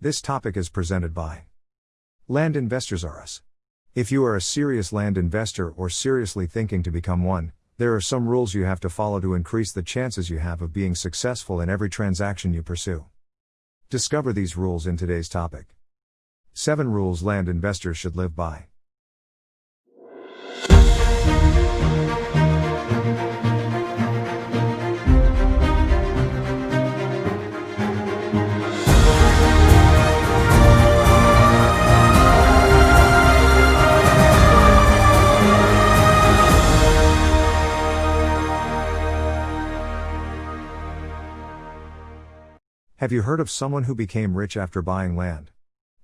This topic is presented by Land Investors R Us. If you are a serious land investor or seriously thinking to become one, there are some rules you have to follow to increase the chances you have of being successful in every transaction you pursue. Discover these rules in today's topic. 7 rules land investors should live by. Have you heard of someone who became rich after buying land?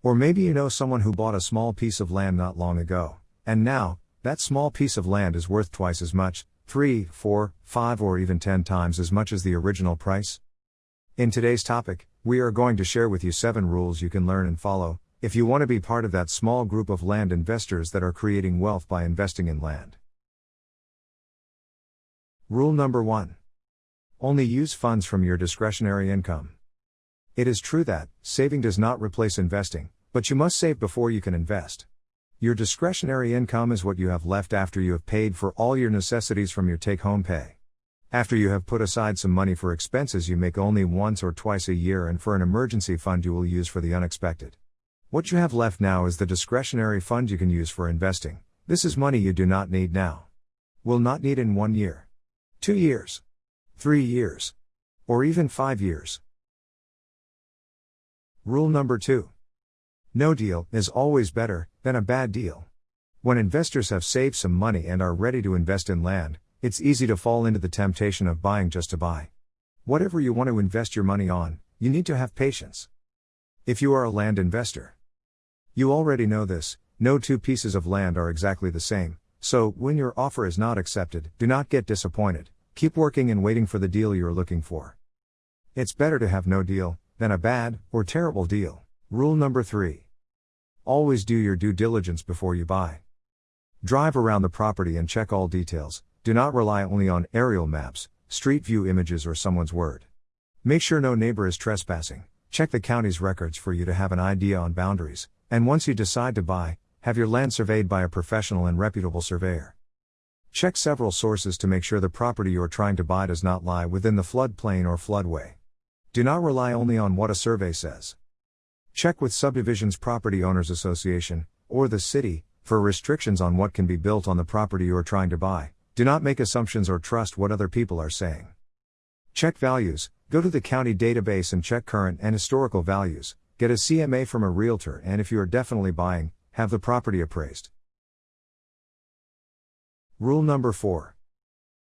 Or maybe you know someone who bought a small piece of land not long ago, and now, that small piece of land is worth twice as much, 3, 4, 5 or even 10 times as much as the original price? In today's topic, we are going to share with you 7 rules you can learn and follow, if you want to be part of that small group of land investors that are creating wealth by investing in land. Rule number 1. Only use funds from your discretionary income. It is true that saving does not replace investing, but you must save before you can invest. Your discretionary income is what you have left after you have paid for all your necessities from your take-home pay. After you have put aside some money for expenses you make only once or twice a year and for an emergency fund you will use for the unexpected. What you have left now is the discretionary fund you can use for investing. This is money you do not need now. Will not need in 1 year, 2 years, 3 years, or even 5 years. Rule number 2. No deal is always better than a bad deal. When investors have saved some money and are ready to invest in land, it's easy to fall into the temptation of buying just to buy. Whatever you want to invest your money on, you need to have patience. If you are a land investor, you already know this, no 2 pieces of land are exactly the same, so when your offer is not accepted, do not get disappointed, keep working and waiting for the deal you are looking for. It's better to have no deal than a bad or terrible deal. Rule number 3. Always do your due diligence before you buy. Drive around the property and check all details. Do not rely only on aerial maps, street view images or someone's word. Make sure no neighbor is trespassing. Check the county's records for you to have an idea on boundaries, and once you decide to buy, have your land surveyed by a professional and reputable surveyor. Check several sources to make sure the property you are trying to buy does not lie within the floodplain or floodway. Do not rely only on what a survey says. Check with Subdivisions Property Owners Association, or the city, for restrictions on what can be built on the property you are trying to buy. Do not make assumptions or trust what other people are saying. Check values, go to the county database and check current and historical values, get a CMA from a realtor, and if you are definitely buying, have the property appraised. Rule number 4.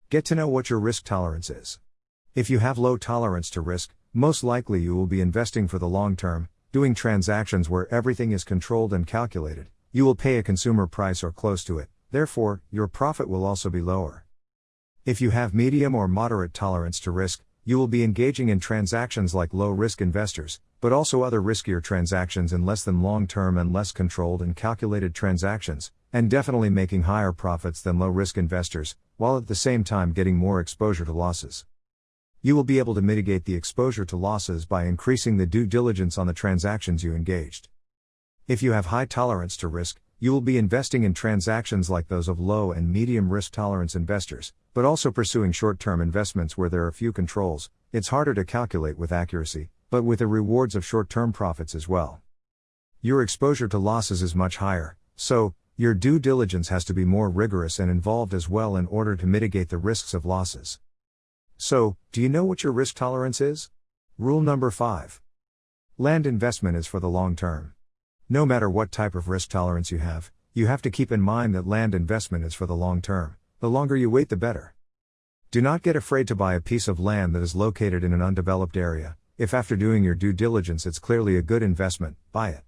Get to know what your risk tolerance is. If you have low tolerance to risk, most likely you will be investing for the long term, doing transactions where everything is controlled and calculated. You will pay a consumer price or close to it, therefore, your profit will also be lower. If you have medium or moderate tolerance to risk, you will be engaging in transactions like low-risk investors, but also other riskier transactions in less than long-term and less controlled and calculated transactions, and definitely making higher profits than low-risk investors, while at the same time getting more exposure to losses. You will be able to mitigate the exposure to losses by increasing the due diligence on the transactions you engaged. If you have high tolerance to risk, you will be investing in transactions like those of low and medium risk tolerance investors, but also pursuing short-term investments where there are few controls. It's harder to calculate with accuracy, but with the rewards of short-term profits as well. Your exposure to losses is much higher, so your due diligence has to be more rigorous and involved as well in order to mitigate the risks of losses. So, do you know what your risk tolerance is? Rule number 5. Land investment is for the long term. No matter what type of risk tolerance you have to keep in mind that land investment is for the long term. The longer you wait, the better. Do not get afraid to buy a piece of land that is located in an undeveloped area. If after doing your due diligence it's clearly a good investment, buy it.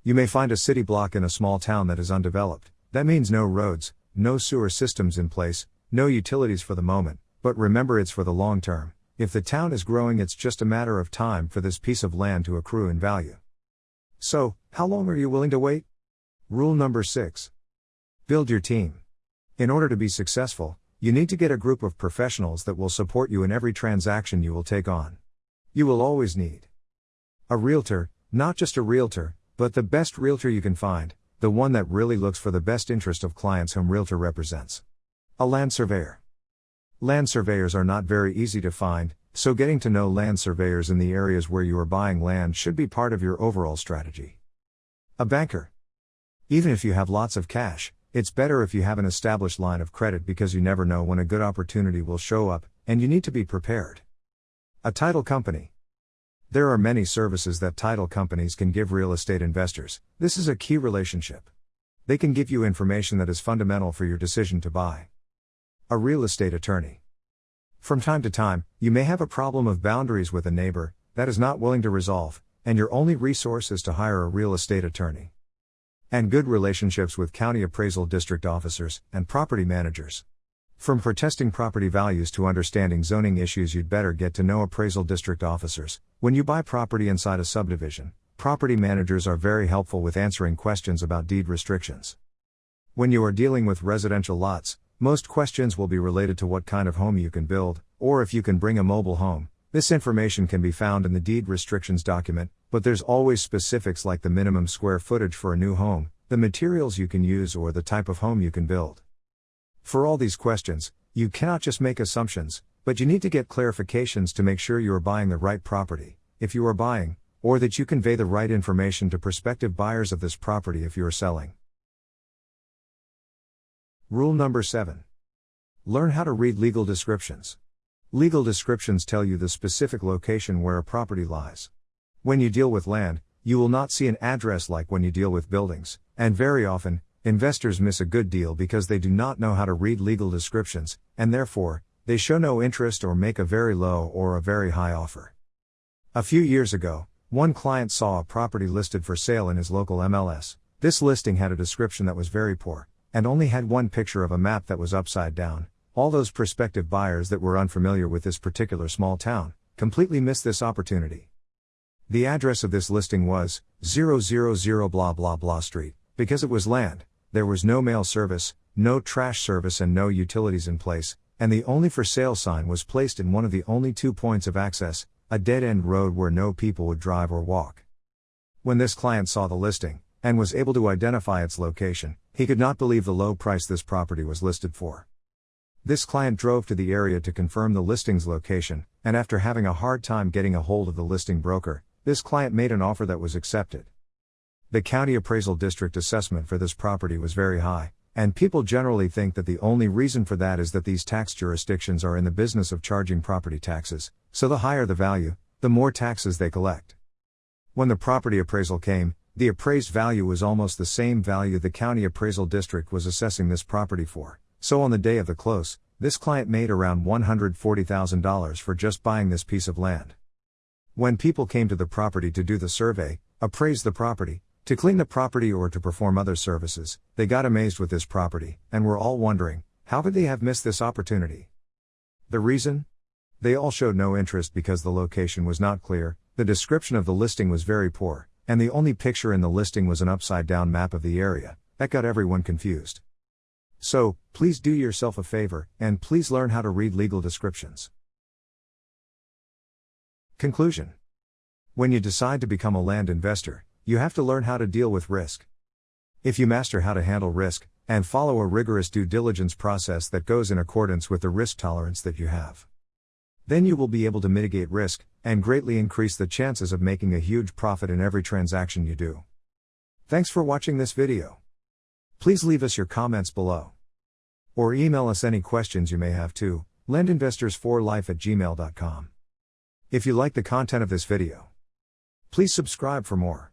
You may find a city block in a small town that is undeveloped. That means no roads, no sewer systems in place, no utilities for the moment. But remember, it's for the long term. If the town is growing, it's just a matter of time for this piece of land to accrue in value. So, how long are you willing to wait? Rule number 6. Build your team. In order to be successful, you need to get a group of professionals that will support you in every transaction you will take on. You will always need a realtor, Not just a realtor, but the best realtor you can find, the one that really looks for the best interest of clients whom realtor represents. A land surveyor. Land surveyors are not very easy to find, so getting to know land surveyors in the areas where you are buying land should be part of your overall strategy. A banker. Even if you have lots of cash, it's better if you have an established line of credit because you never know when a good opportunity will show up, and you need to be prepared. A title company. There are many services that title companies can give real estate investors. This is a key relationship. They can give you information that is fundamental for your decision to buy. A real estate attorney. From time to time, you may have a problem of boundaries with a neighbor that is not willing to resolve, and your only resource is to hire a real estate attorney. And good relationships with county appraisal district officers and property managers. From protesting property values to understanding zoning issues, you'd better get to know appraisal district officers. When you buy property inside a subdivision, property managers are very helpful with answering questions about deed restrictions. When you are dealing with residential lots, most questions will be related to what kind of home you can build, or if you can bring a mobile home. This information can be found in the deed restrictions document, but there's always specifics like the minimum square footage for a new home, the materials you can use, or the type of home you can build. For all these questions, you cannot just make assumptions, but you need to get clarifications to make sure you are buying the right property, if you are buying, or that you convey the right information to prospective buyers of this property if you are selling. Rule number 7. Learn how to read legal descriptions. Legal descriptions tell you the specific location where a property lies. When you deal with land, you will not see an address like when you deal with buildings, and very often, investors miss a good deal because they do not know how to read legal descriptions, and therefore, they show no interest or make a very low or a very high offer. A few years ago, one client saw a property listed for sale in his local MLS. This listing had a description that was very poor, and only had one picture of a map that was upside down. All those prospective buyers that were unfamiliar with this particular small town completely missed this opportunity. The address of this listing was 000 blah blah blah street. Because it was land, there was no mail service, no trash service, and no utilities in place, and the only for sale sign was placed in one of the only 2 points of access, a dead-end road where no people would drive or walk. When this client saw the listing, and was able to identify its location, he could not believe the low price this property was listed for. This client drove to the area to confirm the listing's location, and after having a hard time getting a hold of the listing broker, this client made an offer that was accepted. The county appraisal district assessment for this property was very high, and people generally think that the only reason for that is that these tax jurisdictions are in the business of charging property taxes, so the higher the value, the more taxes they collect. When the property appraisal came, the appraised value was almost the same value the county appraisal district was assessing this property for, so on the day of the close, this client made around $140,000 for just buying this piece of land. When people came to the property to do the survey, appraise the property, to clean the property or to perform other services, they got amazed with this property, and were all wondering, how could they have missed this opportunity? The reason? They all showed no interest because the location was not clear, the description of the listing was very poor, and the only picture in the listing was an upside-down map of the area. That got everyone confused. So, please do yourself a favor, and please learn how to read legal descriptions. Conclusion. When you decide to become a land investor, you have to learn how to deal with risk. If you master how to handle risk, and follow a rigorous due diligence process that goes in accordance with the risk tolerance that you have, then you will be able to mitigate risk, and greatly increase the chances of making a huge profit in every transaction you do. Thanks for watching this video. Please leave us your comments below. Or email us any questions you may have to landinvestors4life@gmail.com. If you like the content of this video, please subscribe for more.